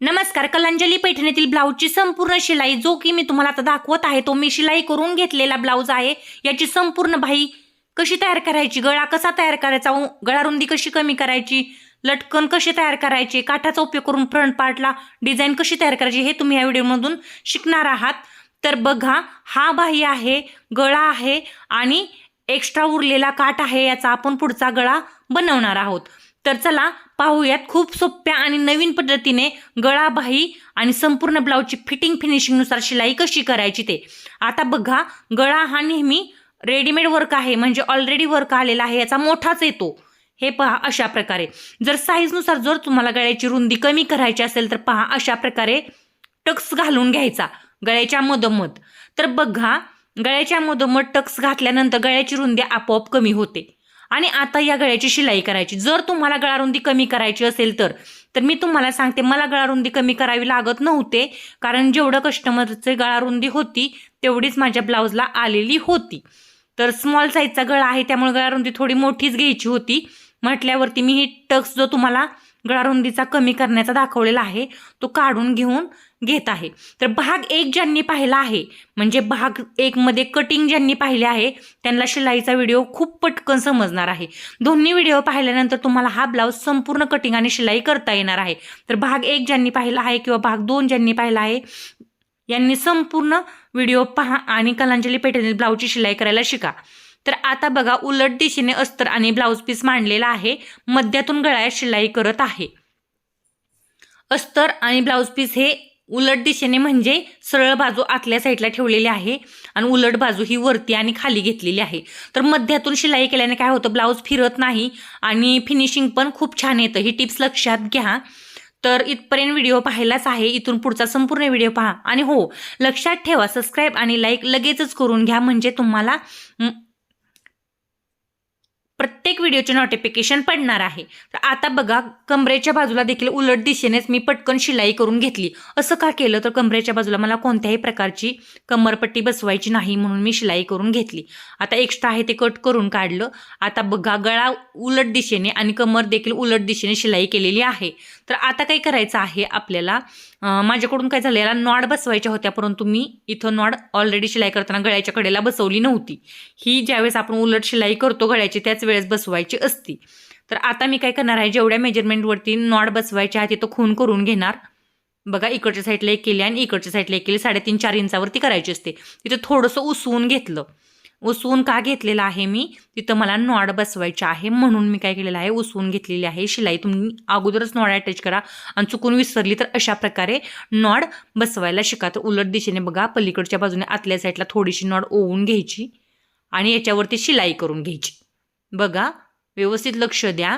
नमस्कार. कलांजली पैठणीतील ब्लाऊजची संपूर्ण शिलाई जो की मी तुम्हाला आता दाखवत आहे तो मी शिलाई करून घेतलेला ब्लाऊज आहे. याची संपूर्ण बाही कशी तयार करायची, गळा कसा तयार करायचा, गळा रुंदी कशी कमी करायची, लटकन कशी तयार करायची, काठाचा उपयोग करून फ्रंट पार्टला डिझाईन कशी तयार करायची हे तुम्ही या व्हिडिओमधून शिकणार आहात. तर बघा, हा बाही आहे, गळा आहे आणि एक्स्ट्रा उरलेला काठ आहे. याचा आपण पुढचा गळा बनवणार आहोत. तर चला पाहूयात खूप सोप्या आणि नवीन पद्धतीने गळा, बाही आणि संपूर्ण ब्लाऊजची फिटिंग फिनिशिंगनुसार शिलाई कशी करायची ते. आता बघा, गळा हा नेहमी रेडीमेड वर्क आहे, म्हणजे ऑलरेडी वर्क आलेला आहे, याचा मोठाच येतो. हे पहा अशा प्रकारे. जर साईजनुसार जर तुम्हाला गळ्याची रुंदी कमी करायची असेल तर पहा अशा प्रकारे टक्स घालून घ्यायचा गळ्याच्या मधोमध. तर बघा, गळ्याच्या मधोमध टक्स घातल्यानंतर गळ्याची रुंदी आपोआप कमी होते. आणि आता या गळ्याची शिलाई करायची. जर तुम्हाला गळा रुंदी कमी करायची असेल तर मी तुम्हाला सांगते, मला गळा रुंदी कमी करावी लागत नव्हते, कारण जेवढं कस्टमरचे गळा रुंदी होती तेवढीच माझ्या ब्लाऊजला आलेली होती. तर स्मॉल साईजचा गळा आहे त्यामुळे गळा रुंदी थोडी मोठीच घ्यायची होती. म्हटल्यावरती मी ही टक्स जो तुम्हाला गळा रुंदीचा कमी करण्याचा दाखवलेला आहे तो काढून घेत आहे. तर भाग 1 ज्यांनी पाहिला आहे, म्हणजे भाग 1 मध्ये कटिंग ज्यांनी पाहिले आहे त्यांना शिलाईचा व्हिडिओ खूप पटकन समजणार आहे. दोन्ही व्हिडिओ पाहिल्यानंतर तुम्हाला हा ब्लाऊज संपूर्ण कटिंग आणि शिलाई करता येणार आहे. तर भाग 1 ज्यांनी पाहिला आहे किंवा भाग 2 ज्यांनी पाहिला आहे यांनी संपूर्ण व्हिडिओ पहा आणि कलांजली पैठणी ब्लाऊजची शिलाई करायला शिका. तर आता बघा, उलट दिशेने अस्तर आणि ब्लाऊज पीस मांडलेला आहे, मध्यातून गळ्यात शिलाई करत आहे. अस्तर आणि ब्लाऊज पीस हे उलट दिशेने म्हणजे सरळ बाजू आतल्या साईडला ठेवलेली आहे आणि उलट बाजू ही वरती आणि खाली घेतलेली आहे. तर मध्यातून शिलाई केल्याने काय होतं, ब्लाऊज फिरत नाही आणि फिनिशिंग पण खूप छान येतं. ही टिप्स लक्षात घ्या. तर इथपर्यंत व्हिडिओ पाहिलाच आहे, इथून पुढचा संपूर्ण व्हिडिओ पहा. आणि हो, लक्षात ठेवा, सबस्क्राईब आणि लाईक लगेचच करून घ्या, म्हणजे तुम्हाला प्रत्येक व्हिडिओचे नोटिफिकेशन पडणार आहे. तर आता बघा, कमरेच्या बाजूला देखील उलट दिशेनेच मी पटकन शिलाई करून घेतली. असं का केलं, तर कमरेच्या बाजूला मला कोणत्याही प्रकारची कमरपट्टी बसवायची नाही म्हणून मी शिलाई करून घेतली. आता एक्स्ट्रा आहे ते कट करून काढलं. आता बघा, गळा उलट दिशेने आणि कमर देखील उलट दिशेने शिलाई केलेली आहे. तर आता काय करायचं आहे आपल्याला, माझ्याकडून काय झालं, याला नॉड बसवायच्या होत्या, परंतु मी इथं नॉड ऑलरेडी शिलाई करताना गळ्याच्या कडेला बसवली नव्हती. ही ज्यावेळेस आपण उलट शिलाई करतो गळ्याची त्याच वेळेस बसवायची असती. तर आता मी काय करणार आहे, जेवढ्या मेजरमेंटवरती नॉड बसवायच्या आहे तिथं खून करून घेणार. बघा, इकडच्या साईडला एक केली आणि इकडच्या साईडला एक केली. 3.5-4 इंचावरती करायची असते. तिथं थोडंसं उसवून घेतलं. उसवून का घेतलेलं आहे मी, तिथं मला नॉड बसवायचे आहे म्हणून मी काय केलेलं आहे, उसवून घेतलेली आहे शिलाई. तुम्ही अगोदरच नॉड अटॅच करा आणि चुकून विसरली तर अशा प्रकारे नॉड बसवायला शिका. तर उलट दिशेने बघा, पलीकडच्या बाजूने आतल्या साईडला थोडीशी नॉड ओवून घ्यायची आणि याच्यावरती शिलाई करून घ्यायची. बघा, व्यवस्थित लक्ष द्या.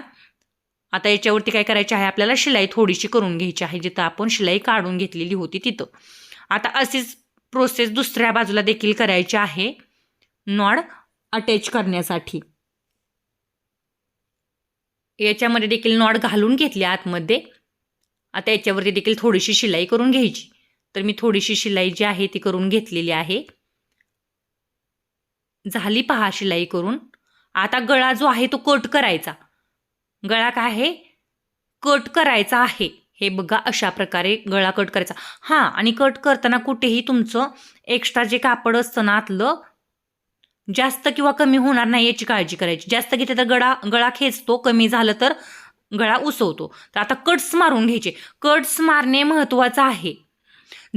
आता याच्यावरती काय करायचे आहे, आपल्याला शिलाई थोडीशी करून घ्यायची आहे जिथं आपण शिलाई काढून घेतलेली होती तिथं. आता अशीच प्रोसेस दुसऱ्या बाजूला देखील करायची आहे नॉड अटॅच करण्यासाठी. याच्यामध्ये देखील नॉड घालून घेतली आतमध्ये. आता याच्यावरती देखील थोडीशी शिलाई करून घ्यायची. तर मी थोडीशी शिलाई जी आहे ती करून घेतलेली आहे. झाली पहा शिलाई करून. आता गळा जो आहे तो कट करायचा. गळा काय आहे, कट करायचा आहे. हे बघा, अशा प्रकारे गळा कट करायचा. हां, आणि कट करताना कुठेही तुमचं एक्स्ट्रा जे कापड असतं ना आतलं, जास्त किंवा कमी होणार नाही याची काळजी करायची. जास्त घेतलं तर गळा खेचतो, कमी झालं तर गळा उसवतो. तर आता कट्स मारून घ्यायचे. कट्स मारणे महत्त्वाचं आहे.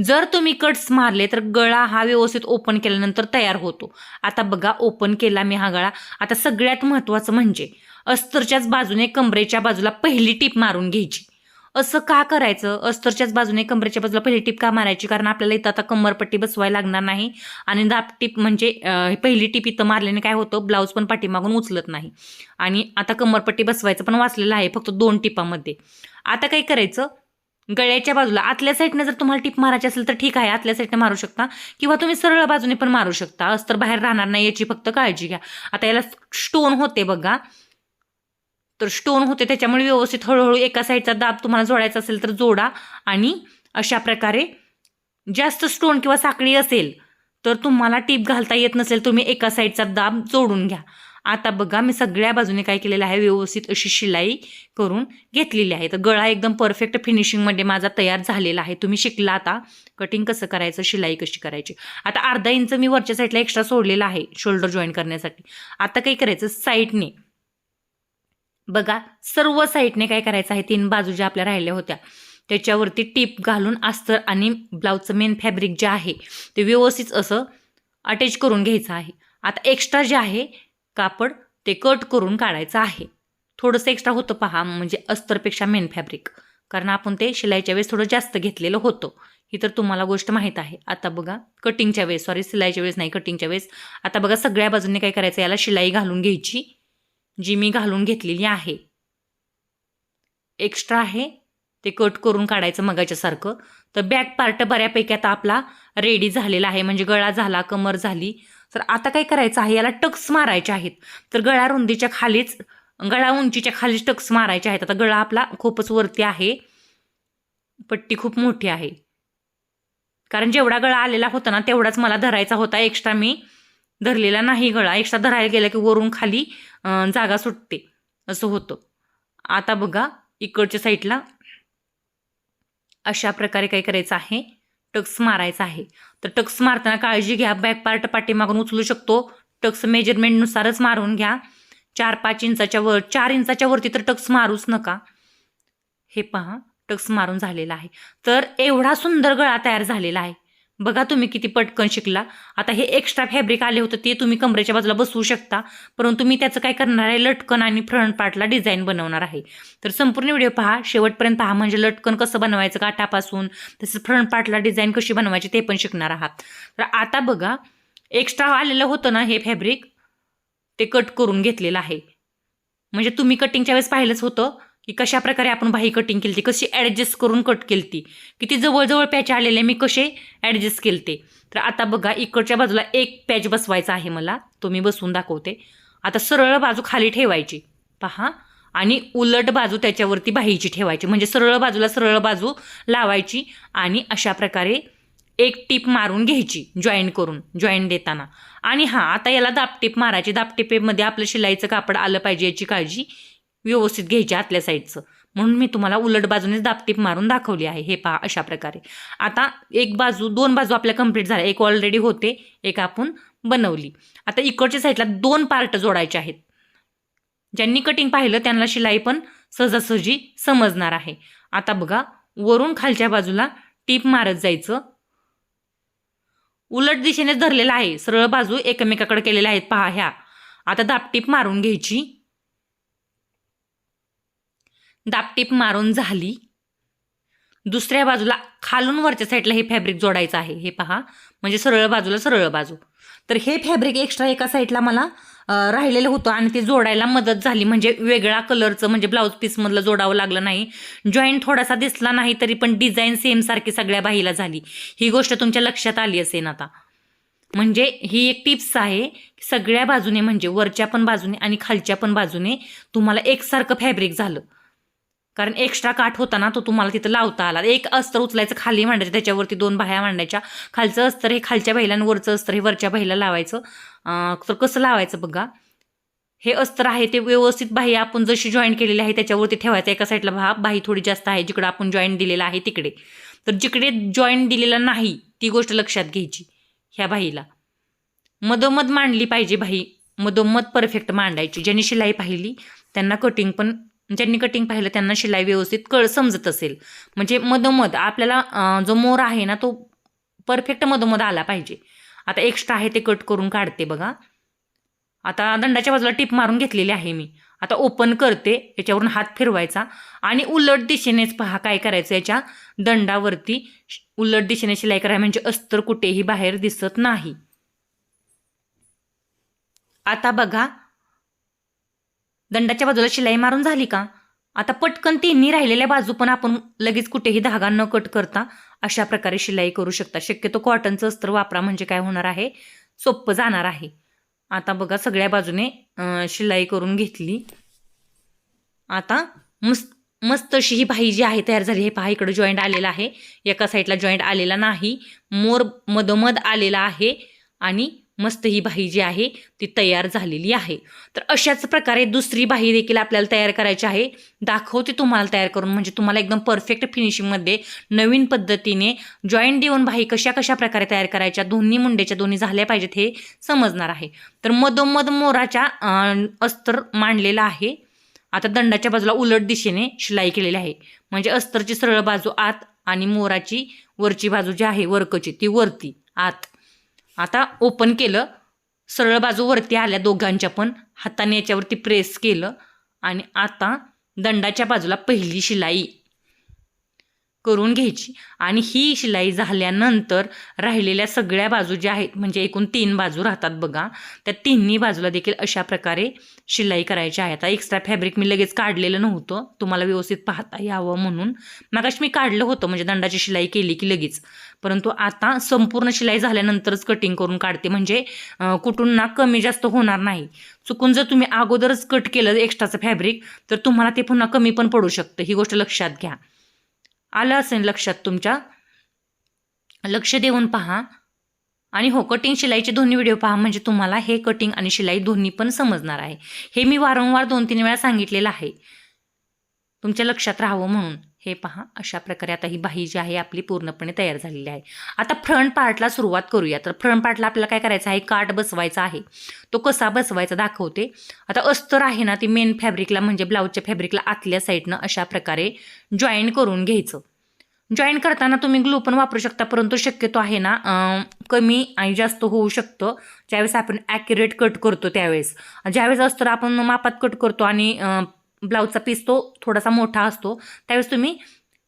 जर तुम्ही कट्स मारले तर गळा हा व्यवस्थित ओपन केल्यानंतर तयार होतो. आता बघा, ओपन केला मी हा गळा. आता सगळ्यात महत्त्वाचं म्हणजे अस्तरच्याच बाजूने कमरेच्या बाजूला पहिली टीप मारून घ्यायची. असं का करायचं, अस्तरच्याच बाजूने कमरेच्या बाजूला पहिली टीप का मारायची, कारण आपल्याला इथं आता कमरपट्टी बसवायला लागणार नाही. आणि दाब टीप म्हणजे पहिली टीप इथं मारल्याने काय होतं, ब्लाऊज पण पाठीमागून उचलत नाही. आणि आता कमरपट्टी बसवायचं पण वाचलेलं आहे फक्त 2 टिपामध्ये. आता काय करायचं, गळ्याच्या बाजूला आतल्या साईडने जर तुम्हाला टीप मारायची असेल तर ठीक आहे, आतल्या साईडने मारू शकता किंवा तुम्ही सरळ बाजूने पण मारू शकता. अस्तर बाहेर राहणार नाही याची फक्त काळजी घ्या. आता याला स्टोन होते बघा, तर स्टोन होते त्याच्यामुळे व्यवस्थित हळूहळू एका साईडचा दाब तुम्हाला जोडायचा असेल तर जोडा. आणि अशा प्रकारे जास्त स्टोन किंवा साखळी असेल तर तुम्हाला टीप घालता येत नसेल, तुम्ही एका साईडचा दाब जोडून घ्या. आता बघा मी सगळ्या बाजूने काय केलेलं आहे, व्यवस्थित अशी शिलाई करून घेतलेली आहे. तर गळा एकदम परफेक्ट फिनिशिंगमध्ये माझा तयार झालेला आहे. तुम्ही शिकला आता कटिंग कसं करायचं, शिलाई कशी करायची. आता अर्धा इंच मी वरच्या साईडला एक्स्ट्रा सोडलेला आहे शोल्डर जॉईन करण्यासाठी. आता काय करायचं, साईडने बघा सर्व साईडने काय करायचं आहे, 3 बाजू ज्या आपल्या राहिल्या होत्या त्याच्यावरती टीप घालून अस्तर आणि ब्लाऊजचं मेन फॅब्रिक जे आहे ते व्यवस्थित असं अटॅच करून घ्यायचं आहे. आता एक्स्ट्रा जे आहे कापड ते कट करून काढायचं आहे. थोडंसं एक्स्ट्रा होतं पहा, म्हणजे अस्तरपेक्षा मेन फॅब्रिक, कारण आपण ते शिलाईच्या वेळेस थोडं जास्त घेतलेलं होतं. ही तर तुम्हाला गोष्ट माहीत आहे. आता बघा कटिंगच्या वेळेस, सॉरी सिलाईच्या वेळेस नाही, कटिंगच्या वेळेस आता बघा सगळ्या बाजूने काय करायचं, याला शिलाई घालून घ्यायची जी मी घालून घेतलेली आहे. एक्स्ट्रा आहे ते कट करून काढायचं मगाच्यासारखं. तर बॅक पार्ट बऱ्यापैकी आता आपला रेडी झालेला आहे, म्हणजे गळा झाला, कमर झाली. तर आता काय करायचं आहे, याला टक्स मारायचे आहेत. तर गळा रुंदीच्या खालीच, गळा उंचीच्या खालीच टक्स मारायचे आहेत. आता गळा आपला खूपच वरती आहे, पट्टी खूप मोठी आहे, कारण जेवढा गळा आलेला होता ना तेवढाच मला धरायचा होता. एक्स्ट्रा मी धरलेला नाही गळा. एक्स्ट्रा धरायला गेला की वरून खाली जागा सुटते, असं होतं. आता बघा इकडच्या साईडला अशा प्रकारे काय करायचं आहे, टक्स मारायचा आहे. तर टक्स मारताना काळजी घ्या, बॅक पार्ट पाठीमागून उचलू शकतो. टक्स मेजरमेंटनुसारच मारून घ्या. 4-5 इंचाच्या वर, 4 इंचाच्या वरती तर टक्स मारूच नका. हे पहा टक्स मारून झालेला आहे. तर एवढा सुंदर गळा तयार झालेला आहे. बघा तुम्ही किती पटकन शिकला. आता हे एक्स्ट्रा फॅब्रिक आले होतं ते तुम्ही कमरेच्या बाजूला बसवू शकता, परंतु मी त्याचं काय करणार आहे, लटकन आणि फ्रंट पार्टला डिझाईन बनवणार आहे. तर संपूर्ण व्हिडिओ पहा, शेवटपर्यंत पहा, म्हणजे लटकन कसं बनवायचं काठापासून, तसंच फ्रंट पार्टला डिझाईन कशी बनवायची ते पण शिकणार आहात. तर आता बघा एक्स्ट्रा आलेलं होतं ना हे फॅब्रिक, ते कट करून घेतलेलं आहे. म्हणजे तुम्ही कटिंगच्या वेळेस पाहिलंच होतं की कशा प्रकारे आपण बाही कटिंग केली, कशी ॲडजस्ट करून कट केली, किती जवळजवळ पॅच आलेले मी कसे ॲडजस्ट केलते. तर आता बघा इकडच्या बाजूला एक पॅच बसवायचा आहे मला, तो मी बसवून दाखवते. आता सरळ बाजू खाली ठेवायची पहा, आणि उलट बाजू त्याच्यावरती बाहीची ठेवायची, म्हणजे सरळ बाजूला सरळ बाजू लावायची आणि अशा प्रकारे एक टीप मारून घ्यायची जॉईन करून, जॉईन देताना. आणि हां, आता याला दाबटीप मारायची. दाबटीपेमध्ये आपलं शिलाईचं कापड आलं पाहिजे याची काळजी व्यवस्थित घ्यायची आतल्या साईडचं, म्हणून मी तुम्हाला उलट बाजूनेच दाबटीप मारून दाखवली आहे. हे पहा अशा प्रकारे. आता एक बाजू, 2 बाजू आपल्या कंप्लीट झाल्या, एक ऑलरेडी होते, एक आपण बनवली. आता इकडच्या साईडला 2 पार्ट जोडायचे आहेत. ज्यांनी कटिंग पाहिलं त्यांना शिलाई पण सहजासहजी समजणार आहे. आता बघा वरून खालच्या बाजूला टीप मारत जायचं. उलट दिशेने धरलेला आहे, सरळ बाजू एकमेकाकडे केलेल्या आहेत पहा ह्या. आता दाबटीप मारून घ्यायची. दाबटीप मारून झाली. दुसऱ्या बाजूला खालून वरच्या साईडला हे फॅब्रिक जोडायचं आहे. हे पहा, म्हणजे सरळ बाजूला सरळ बाजू. तर हे फॅब्रिक एक्स्ट्रा एका साईडला मला राहिलेलं होतं आणि ते जोडायला मदत झाली, म्हणजे वेगळा कलरचं, म्हणजे ब्लाऊज पीसमधलं जोडावं लागलं नाही. जॉईंट थोडासा दिसला नाही तरी पण डिझाईन सेम सारखी सगळ्या बाहीला झाली. ही गोष्ट तुमच्या लक्षात आली असेल आता. म्हणजे ही एक टिप्स आहे, सगळ्या बाजूने म्हणजे वरच्या पण बाजूने आणि खालच्या पण बाजूने तुम्हाला एकसारखं फॅब्रिक झालं. कारण एक्स्ट्रा काठ होता ना तो तुम्हाला तिथं लावता आला. एक अस्तर उचलायचं खाली मांडायचं, त्याच्यावरती 2 बाह्या मांडायच्या. खालचं अस्तर हे खालच्या बाहीला आणि वरचं अस्तर हे वरच्या बाहीला लावायचं. तर कसं लावायचं बघा, हे अस्तर आहे ते व्यवस्थित बाही आपण जशी जॉईन केलेली आहे त्याच्यावरती ठेवायचं. एका साईडला बाही थोडी जास्त आहे जिकडे आपण जॉईन दिलेला आहे तिकडे. तर जिकडे जॉईन दिलेला नाही ती गोष्ट लक्षात घ्यायची. ह्या बाहीला मधोमध मांडली पाहिजे बाही, मधोमध परफेक्ट मांडायची. ज्यांनी शिलाई पाहिली त्यांना कटिंग पण, ज्यांनी कटिंग पाहिलं त्यांना शिलाई व्यवस्थित समजत असेल. म्हणजे मधोमध आपल्याला जो मोर आहे ना तो परफेक्ट मधोमध आला पाहिजे. आता एक्स्ट्रा आहे ते कट करून काढते बघा. आता दंडाच्या बाजूला टिप मारून घेतलेली आहे मी. आता ओपन करते, याच्यावरून हात फिरवायचा आणि उलट दिशेनेच पहा काय करायचं, याच्या दंडावरती उलट दिशेने शिलाई करायची, म्हणजे अस्तर कुठेही बाहेर दिसत नाही. आता बघा दंडाच्या बाजूला शिलाई मारून झाली का. आता पटकन तिन्ही राहिलेल्या बाजू पण आपण लगेच कुठेही धागा न कट करता अशा प्रकारे शिलाई करू शकता. शक्यतो कॉटनचं अस्तर वापरा, म्हणजे काय होणार आहे, सोपं जाणार आहे. आता बघा सगळ्या बाजूने शिलाई करून घेतली. आता मस्त अशी ही बाही जी आहे तयार झाली. हे पहा इकडे जॉईंट आलेला आहे, एका साईडला जॉईंट आलेला नाही, मोर मधोमध आलेला आहे आणि मस्त ही बाही जी आहे ती तयार झालेली आहे. तर अशाच प्रकारे दुसरी बाही देखील आपल्याला तयार करायची आहे. दाखवते तुम्हाला तयार करून, म्हणजे तुम्हाला एकदम परफेक्ट फिनिशिंगमध्ये नवीन पद्धतीने जॉईंट देऊन बाही कशा कशा प्रकारे तयार करायच्या, दोन्ही मुंडेच्या दोन्ही झाल्या पाहिजेत हे समजणार आहे. तर मधोमध मोराच्या अस्तर मांडलेला आहे. आता दंडाच्या बाजूला उलट दिशेने शिलाई केलेली आहे, म्हणजे अस्तरची सरळ बाजू आत आणि मोराची वरची बाजू जी आहे वर्कची ती वरती आत. आता ओपन केलं, सरळ बाजू वरती आल्या दोघांच्या पण, हाताने याच्यावरती प्रेस केलं आणि आता दंडाच्या बाजूला पहिली शिलाई करून घ्यायची. आणि ही शिलाई झाल्यानंतर राहिलेल्या सगळ्या बाजू ज्या आहेत, म्हणजे एकूण 3 बाजू राहतात बघा, त्या तिन्ही बाजूला देखील अशा प्रकारे शिलाई करायची आहे. आता एक्स्ट्रा फॅब्रिक मी लगेच काढलेलं नव्हतं, तुम्हाला व्यवस्थित पाहता यावं म्हणून मगाशी मी काढलं होतं, म्हणजे दंडाची शिलाई केली की लगेच. परंतु आता संपूर्ण शिलाई झाल्यानंतरच कटिंग करून काढते, म्हणजे कुठून ना कमी जास्त होणार नाही. चुकून जर तुम्ही अगोदरच कट केलं एक्स्ट्राचं फॅब्रिक तर तुम्हाला ते पुन्हा कमी पण पडू शकतं, ही गोष्ट लक्षात घ्या. आलं असेल लक्षात तुमच्या, लक्ष देऊन पहा. आणि हो, कटिंग शिलाईचे दोन्ही व्हिडिओ पहा, म्हणजे तुम्हाला हे कटिंग आणि शिलाई दोन्ही पण समजणार आहे. हे मी वारंवार 2-3 वेळा सांगितलेलं आहे, तुमच्या लक्षात राहावं म्हणून. हे पहा, अशा प्रकारे आता ही बाही जी आहे आपली पूर्णपणे तयार झालेली आहे. आता फ्रंट पार्टला सुरुवात करूया. तर फ्रंट पार्टला आपल्याला काय करायचं आहे, काठ बसवायचा आहे. तो कसा बसवायचा दाखवते. आता अस्तर आहे ना, ती मेन फॅब्रिकला म्हणजे ब्लाऊजच्या फॅब्रिकला आतल्या साईडनं अशा प्रकारे जॉईन करून घ्यायचं. जॉईन करताना तुम्ही ग्लू पण वापरू शकता, परंतु शक्यतो आहे ना कमी आणि जास्त होऊ शकतं ज्यावेळेस आपण ॲक्युरेट कट करतो त्यावेळेस. ज्यावेळेस अस्तर आपण मापात कट करतो आणि ब्लाऊजचा पीस तो थोडासा मोठा असतो, त्यावेळेस तुम्ही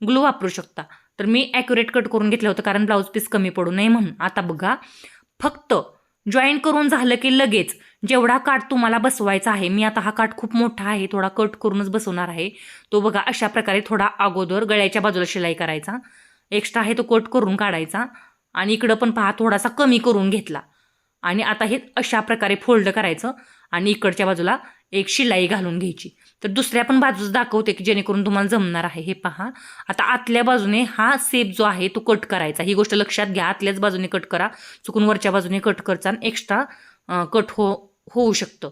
ग्लू वापरू शकता. तर मी ॲक्युरेट कट करून घेतलं होतं कारण ब्लाऊज पीस कमी पडू नये म्हणून. आता बघा, फक्त जॉईन करून झालं की लगेच जेवढा काठ तुम्हाला बसवायचा आहे, मी आता हा काठ खूप मोठा आहे, थोडा कट करूनच बसवणार आहे, तो बघा अशा प्रकारे थोडा अगोदर गळ्याच्या बाजूला शिलाई करायचा, एक्स्ट्रा आहे तो कट करून काढायचा आणि इकडं पण पहा थोडासा कमी करून घेतला. आणि आता हे अशा प्रकारे फोल्ड करायचं आणि इकडच्या बाजूला एक शिलाई घालून घ्यायची. तर दुसऱ्या पण बाजूच दाखवते की जेणेकरून तुम्हाला जमणार आहे. हे पहा, आता आतल्या बाजूने हा सेप जो आहे तो कट करायचा, ही गोष्ट लक्षात घ्या. आतल्याच बाजूने कट करा, चुकून वरच्या बाजूने कट करता एक्स्ट्रा कट होऊ शकतं.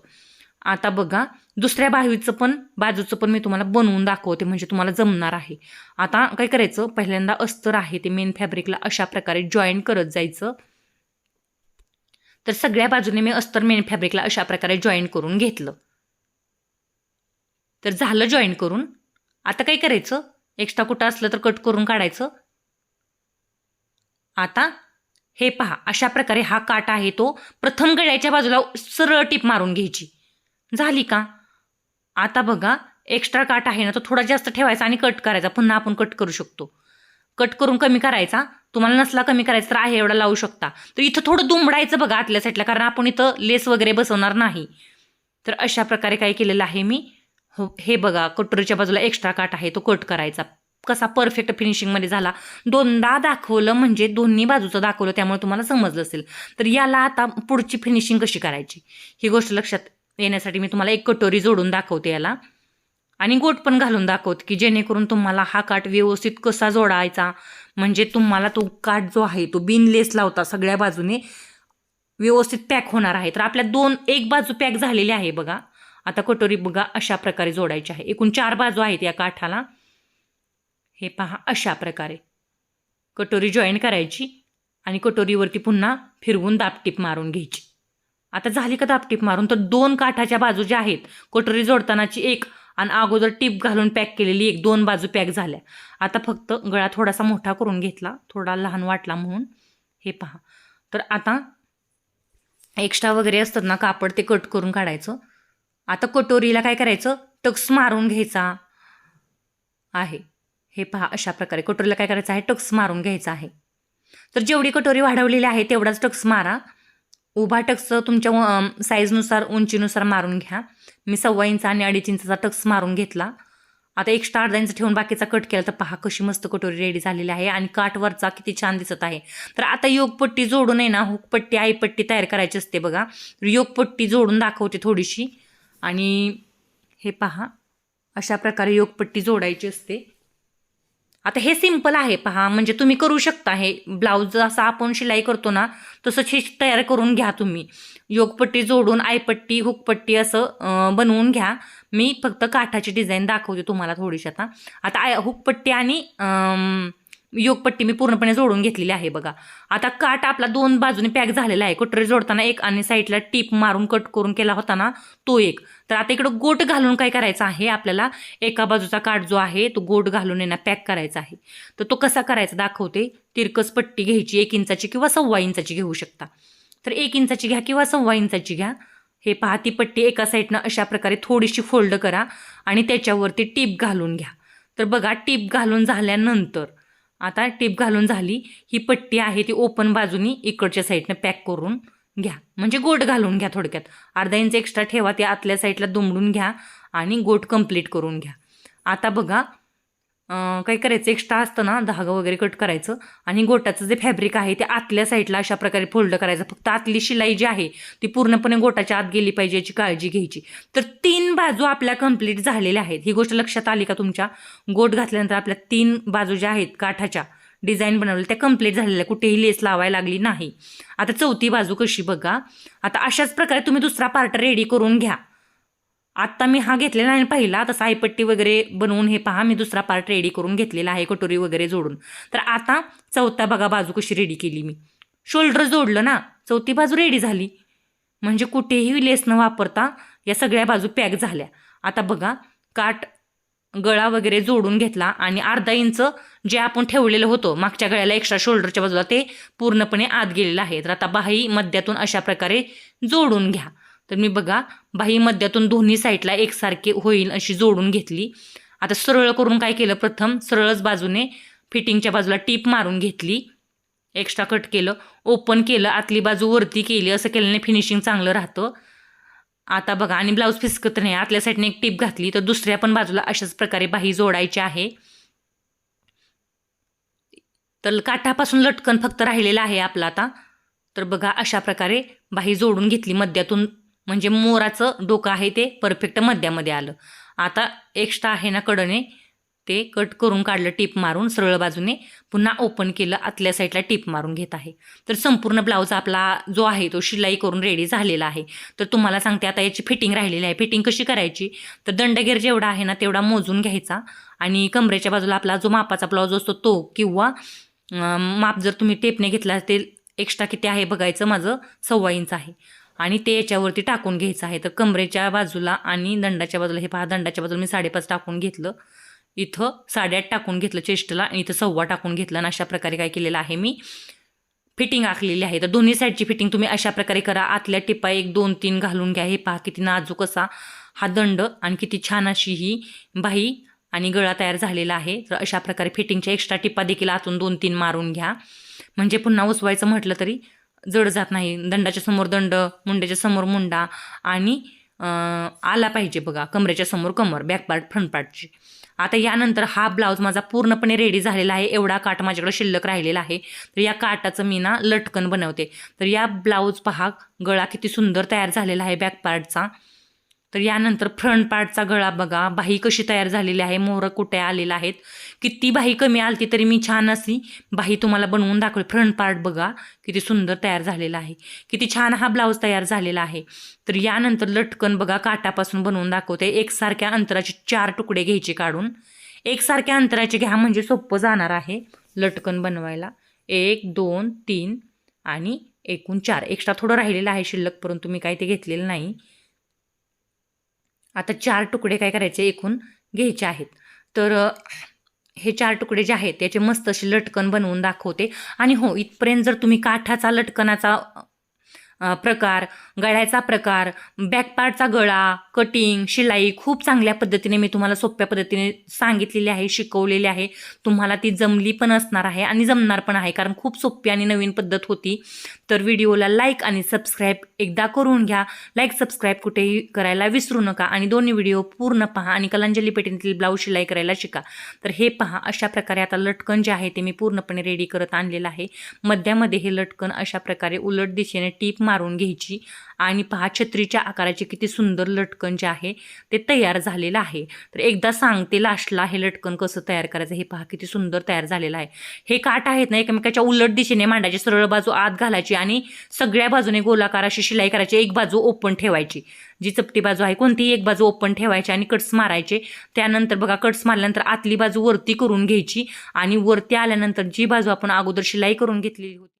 आता बघा, दुसऱ्या बाजूचं पण मी तुम्हाला बनवून दाखवते, म्हणजे तुम्हाला जमणार आहे. आता काय करायचं, पहिल्यांदा अस्तर आहे ते मेन फॅब्रिकला अशा प्रकारे जॉईन करत जायचं. तर सगळ्या बाजूने मी अस्तर मेन फॅब्रिकला अशा प्रकारे जॉईन करून घेतलं. तर झालं जॉईन करून. आता काय करायचं, एक्स्ट्रा कुठं असलं तर कट करून काढायचं. आता हे पहा, अशा प्रकारे हा काठ आहे तो प्रथम गळ्याच्या बाजूला सरळ टिप मारून घ्यायची. झाली का? आता बघा, एक्स्ट्रा काठ आहे ना तो थोडा जास्त ठेवायचा आणि कट करायचा. पुन्हा आपण कट करू शकतो, कट करून कमी करायचा. तुम्हाला नसला कमी करायचा तर आहे एवढा लावू शकता. तर इथं थोडं दुमडायचं बघा आतल्या साईडला, कारण आपण इथं लेस वगैरे बसवणार नाही. तर अशा प्रकारे काय केलेलं आहे मी, हो हे बघा, कटोरीच्या बाजूला एक्स्ट्रा काठ आहे तो कट करायचा. कसा परफेक्ट फिनिशिंगमध्ये झाला. 2दा दाखवलं म्हणजे दोन्ही बाजूचं दाखवलं, त्यामुळे तुम्हाला समजलं असेल. तर याला आता पुढची फिनिशिंग कशी करायची ही गोष्ट लक्षात येण्यासाठी मी तुम्हाला एक कटोरी जोडून दाखवते याला, आणि गोट पण घालून दाखवते की जेणेकरून तुम्हाला हा काठ व्यवस्थित कसा जोडायचा, म्हणजे तुम्हाला तो काठ जो आहे तो बिनलेस लावता सगळ्या बाजूने व्यवस्थित पॅक होणार आहे. तर आपल्या एक बाजू पॅक झालेली आहे बघा. आता कटोरी बघा अशा प्रकारे जोडायची आहे. एकूण 4 बाजू आहेत या काठाला. हे पहा, अशा प्रकारे कटोरी जॉईन करायची आणि कटोरीवरती पुन्हा फिरवून दाबटीप मारून घ्यायची. आता झाली का दाबटीप मारून, तर 2 काठाच्या बाजू ज्या आहेत कटोरी जोडतानाची एक आणि अगोदर टिप घालून पॅक केलेली एक, 2 बाजू पॅक झाल्या. आता फक्त गळा थोडासा मोठा करून घेतला, थोडा लहान वाटला म्हणून. हे पहा, तर आता एक्स्ट्रा वगैरे असतात ना कापड ते कट करून काढायचं. आता कटोरीला काय करायचं, टक्स मारून घ्यायचा आहे. हे पहा, अशा प्रकारे कटोरीला काय करायचं आहे, टक्स मारून घ्यायचा आहे. तर जेवढी कटोरी वाढवलेली आहे तेवढाच टक्स मारा. उभा टक्स तुमच्या साईजनुसार उंचीनुसार मारून घ्या. मी 1.25 इंच आणि 2.5 इंचचा टक्स मारून घेतला. आता एक्स्ट्रा 1/2 इंच ठेवून बाकीचा कट केला. तर पहा कशी मस्त कटोरी रेडी झालेली आहे आणि काठवरचा किती छान दिसत आहे. तर आता योगपट्टी जोडून आहे ना, हुकपट्टी आईपट्टी तयार करायची असते बघा. योगपट्टी जोडून दाखवते थोडीशी. आणि हे पहा, अशा प्रकारे योगपट्टी जोडायची असते. आता हे सिंपल आहे पहा, म्हणजे तुम्ही करू शकता. हे ब्लाऊज जसं आपण शिलाई करतो ना तसंच हे तयार करून घ्या तुम्ही. योगपट्टी जोडून आयपट्टी हुकपट्टी असं बनवून घ्या. मी फक्त काठाची डिझाईन दाखवते तुम्हाला थोडीशी. आता हुकपट्टी आणि योगपट्टी मी पूर्णपणे जोडून घेतलेली आहे बघा. आता काठ आपला 2 बाजूने पॅक झालेला आहे. कटोरी जोडताना एक आणि साईडला टीप मारून कट करून केला होता ना तो एक. तर आता इकडं गोट घालून काय करायचं आहे आपल्याला, एका बाजूचा काठ जो आहे तो गोट घालून यांना पॅक करायचा आहे. तर तो कसा करायचा दाखवते. तिरकस पट्टी घ्यायची 1 इंचाची किंवा 1.25 इंचाची घेऊ शकता. तर 1 इंचाची घ्या किंवा 1.25 इंचाची घ्या. हे पहा, ती पट्टी एका साईडनं अशा प्रकारे थोडीशी फोल्ड करा आणि त्याच्यावरती टीप घालून घ्या. तर बघा, टीप घालून झाल्यानंतर आता टीप घालून झाली, ही पट्टी आहे ती ओपन बाजूनी इकडच्या साईडनं पॅक करून घ्या. म्हणजे गोट घालून घ्या थोडक्यात. अर्धा इंच एक्स्ट्रा ठेवा, ते आतल्या साईडला दुमडून घ्या आणि गोट कंप्लीट करून घ्या. आता बघा काय करायचं, एक्स्ट्रा असतं ना धागा वगैरे कट करायचं आणि गोटाचं जे फॅब्रिक आहे ते आतल्या साईडला अशा प्रकारे फोल्ड करायचं. फक्त आतली शिलाई जी आहे ती पूर्णपणे गोटाच्या आत गेली पाहिजे याची काळजी घ्यायची. तर 3 बाजू आपल्या कंप्लीट झालेल्या आहेत. ही गोष्ट लक्षात आली का तुमच्या? गोट घातल्यानंतर आपल्या 3 बाजू ज्या आहेत काठाच्या डिझाईन बनवलेल्या त्या कंप्लीट झालेल्या, कुठेही लेस लावायला लागली नाही. आता 4थी बाजू कशी बघा. आता अशाच प्रकारे तुम्ही दुसरा पार्ट रेडी करून घ्या. आत्ता मी हा घेतलेला आणि पहिला तसा आयपट्टी वगैरे बनवून हे पहा मी दुसरा पार्ट रेडी करून घेतलेला आहे कटोरी वगैरे जोडून. तर आता 4था बघा बाजू कशी रेडी केली मी. शोल्डर जोडलं ना, 4थी बाजू रेडी झाली. म्हणजे कुठेही लेस न वापरता या सगळ्या बाजू पॅक झाल्या. आता बघा, काठ गळा वगैरे जोडून घेतला आणि अर्धा इंच जे आपण ठेवलेलं होतं मागच्या गळ्याला एक्स्ट्रा शोल्डरच्या बाजूला ते पूर्णपणे आत गेलेलं आहे. तर आता बाही मध्यातून अशा प्रकारे जोडून घ्या. तर मी बघा बाही मध्यातून दोन्ही साईडला एकसारखे होईल अशी जोडून घेतली. आता सरळ करून काय केलं, प्रथम सरळच बाजूने फिटिंगच्या बाजूला टीप मारून घेतली, एक्स्ट्रा कट केलं, ओपन केलं, आतली बाजू वरती केली. असं केल्याने फिनिशिंग चांगलं राहतं. आता बघा, आणि ब्लाऊज फिसकत नाही, आतल्या साईडने एक टीप घातली. तर दुसऱ्या पण बाजूला अशाच प्रकारे बाही जोडायची आहे. तर काठापासून लटकन फक्त राहिलेलं आहे आपलं आता. तर बघा अशा प्रकारे बाही जोडून घेतली मध्यातून, म्हणजे मोराचं डोकं आहे ते परफेक्ट मध्यामध्ये आलं. आता एक्स्ट्रा आहे ना कडने ते कट करून काढलं टीप मारून सरळ बाजूने, पुन्हा ओपन केलं, आतल्या साईडला टीप मारून घेत आहे. तर संपूर्ण ब्लाऊज आपला जो आहे तो शिलाई करून रेडी झालेला आहे. तर तुम्हाला सांगते आता याची फिटिंग राहिलेली आहे. फिटिंग कशी करायची, तर दंडगेर जेवढा आहे ना तेवढा मोजून घ्यायचा आणि कमरेच्या बाजूला आपला जो मापाचा ब्लाऊज असतो तो, किंवा माप जर तुम्ही टेपने घेतला ते एक्स्ट्रा किती आहे बघायचं, माझं 1.25 इंच आहे आणि ते याच्यावरती टाकून घ्यायचं आहे. तर कमरेच्या बाजूला आणि दंडाच्या बाजूला, हे पहा दंडाच्या बाजूला मी 5.5 टाकून घेतलं, इथं 8.5 टाकून घेतलं चेस्टला आणि इथं 1.25 टाकून घेतलं आणि अशा प्रकारे काय केलेलं आहे मी फिटिंग आखलेली आहे. तर दोन्ही साईडची फिटिंग तुम्ही अशा प्रकारे करा. आतल्या टिपा 1 2 3 घालून घ्या. हे पहा किती नाजूक असा हा दंड आणि किती छान अशी ही बाही आणि गळा तयार झालेला आहे. तर अशा प्रकारे फिटिंगच्या एक्स्ट्रा टिपा देखील आतून 2 3 मारून घ्या, म्हणजे पुन्हा उसवायचं म्हटलं तरी जड जात नाही. दंडाच्या समोर दंड, मुंड्याच्या समोर मुंडा आणि आला पाहिजे बघा कमरेच्या समोर कमर, बॅक पार्ट फ्रंट पार्टची. आता यानंतर हा ब्लाऊज माझा पूर्णपणे रेडी झालेला आहे. एवढा काठ माझ्याकडे शिल्लक राहिलेला आहे. तर या काठाचं मी ना लटकन बनवते. तर या ब्लाऊज पहा गळा किती सुंदर तयार झालेला आहे बॅक पार्टचा. तर यानंतर फ्रंट पार्टचा गळा बघा, बाही कशी तयार झालेली आहे, मोहरं कुठे आलेला आहेत. किती बाही कमी आलती तरी मी छान अशी बाही तुम्हाला बनवून दाखवली. फ्रंट पार्ट बघा किती सुंदर तयार झालेला आहे, किती छान हा ब्लाऊज तयार झालेला आहे. तर यानंतर लटकन बघा काठापासून बनवून दाखवते. एकसारख्या अंतराचे 4 तुकडे घ्यायचे काढून, एकसारख्या अंतराचे घ्या म्हणजे सोपं जाणार आहे लटकन बनवायला. 1 2 3 आणि एकूण 4. एक्स्ट्रा थोडं राहिलेलं आहे शिल्लक, परंतु मी काही ते घेतलेलं नाही. आता 4 तुकडे काय करायचे एकूण घ्यायचे आहेत. तर हे 4 तुकडे जे आहेत त्याचे मस्त असे लटकन बनवून दाखवते. आणि हो, इथपर्यंत जर तुम्ही काठाचा लटकनाचा प्रकार, गळ्याचा प्रकार, बॅक पार्टचा गळा, कटिंग, शिलाई खूप चांगल्या पद्धतीने मी तुम्हाला सोप्या पद्धतीने सांगितलेली आहे, शिकवलेली आहे. तुम्हाला ती जमली पण असणार आहे आणि जमणार पण आहे, कारण खूप सोपी आणि नवीन पद्धत होती. तर व्हिडिओला लाईक आणि सबस्क्राईब एकदा करून घ्या. लाईक सबस्क्राईब कुठेही करायला विसरू नका आणि दोन्ही व्हिडिओ पूर्ण पहा आणि कलांजली पेठणीतील ब्लाऊज शिलाई करायला शिका. तर हे पहा अशा प्रकारे आता लटकन जे आहे ते मी पूर्णपणे रेडी करत आणलेलं आहे. मध्यामध्ये हे लटकन अशा प्रकारे उलट दिशेने टीप मारून घ्यायची आणि पहा छत्रीच्या आकाराचे किती सुंदर लटकन जे आहे ते तयार झालेलं आहे. तर एकदा सांगते लास्टला हे लटकन कसं तयार करायचं. हे पहा किती सुंदर तयार झालेलं आहे. हे काठ आहेत ना एकमेकाच्या उलट दिशेने मांडायचे, सरळ बाजू आत घालायची आणि सगळ्या बाजूने गोलाकार अशी शिलाई करायची. एक बाजू ओपन ठेवायची, जी चपटी बाजू आहे कोणतीही एक बाजू ओपन ठेवायची आणि कट्स मारायचे. त्यानंतर बघा कट्स मारल्यानंतर आतली बाजू वरती करून घ्यायची आणि वरती आल्यानंतर जी बाजू आपण अगोदर शिलाई करून घेतलेली होती